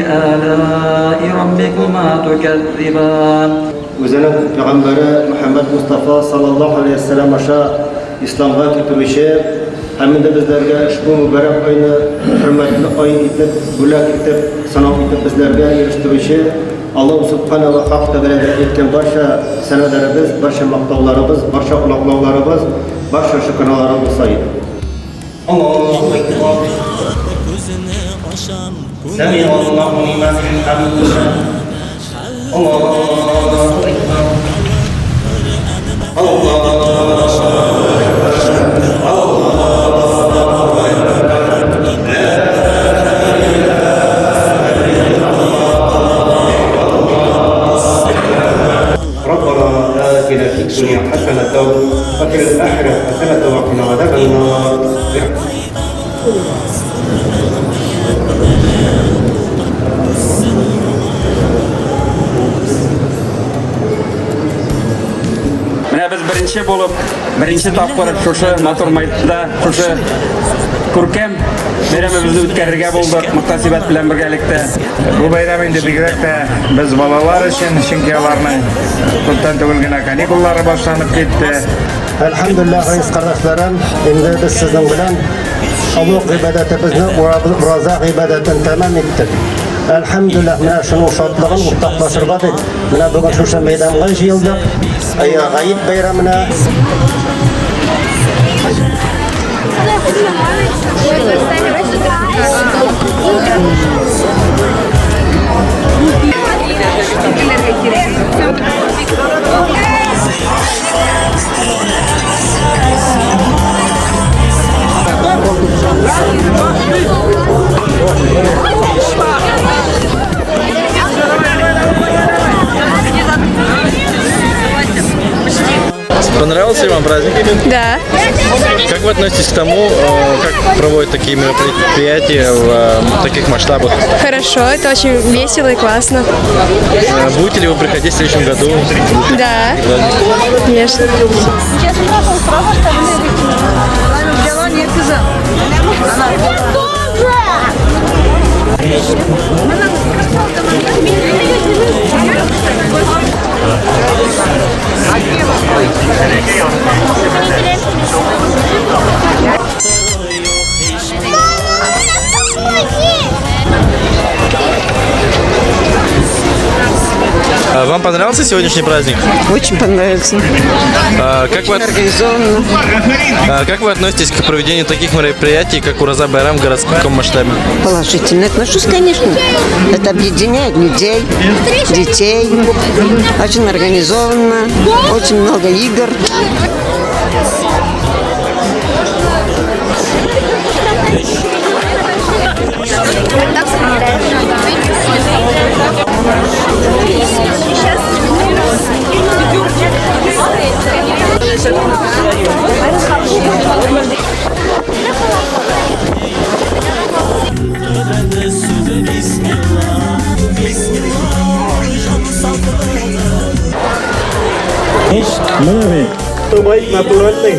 آلاء ربكما تكذبان. O'zining payg'ambari Muhammad Mustafa sallallohu alayhi vasallam o'sha islomga keltirishi hamda bizlarga ushbu muborak oyni hurmatli oy etib, bo'lak etib, sanov etib bizlarga erishtirishi Alloh subhanahu va taolo aytgan barcha sanalarimiz, barcha maqtovlarimiz, barcha uloqlovlarimiz, barcha shukrlarimiz sayt. Allohu akbar. Sami Allohu liman hamidah. Allohu akbar. الدنيا حسنة وفي الآخرة حسنة وقنا عذاب النار. Менә без беренче булып, беренче тапкыр шушы матур мәйданда, шушы күркәм бәйрәмебезне үткәрергә булдык мөхтәсибәт белән бергәлектә. Бу бәйрәм инде бигрәк тә без балалар өчен, чөнки аларның күптән түгел генә каникуллары башланып китте. Elhamdülillah aziz kardeşlerim, şimdi biz sizin bilen Allah'ın ibadetimizni, Urazaq ibadetini tamam ettik. Elhamdülillah, mine şunun şartlığın ortaklaşırgadık. Mine bugün şu meydanға jıyıldık. Gayet bayramına. Понравился вам праздник? Да. Как вы относитесь к тому, как проводят такие мероприятия в таких масштабах? Хорошо, это очень весело и классно. Будете ли вы приходить в следующем году? Да, конечно. Вам понравился сегодняшний праздник? Очень понравился. Как вы относитесь к проведению таких мероприятий, как Ураза Байрам в городском масштабе? Положительно отношусь, конечно. Это объединяет людей, детей. Очень организованно, очень много игр. Terbaik naturalnya.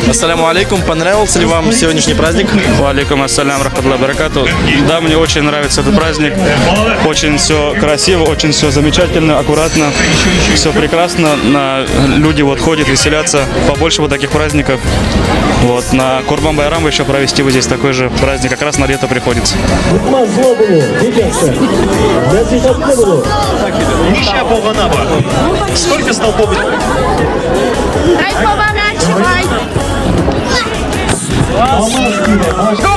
Ассаляму алейкум. Понравился ли вам сегодняшний праздник? Алейкум ассалям, рахматуллахи баракату. Да, мне очень нравится этот праздник. Очень все красиво, очень все замечательно, аккуратно. Все прекрасно. Люди вот ходят, веселятся. Побольше вот таких праздников. Вот на Курбан Байрам еще провести вот здесь такой же праздник. Как раз на лето приходится. Сколько столбов? Go!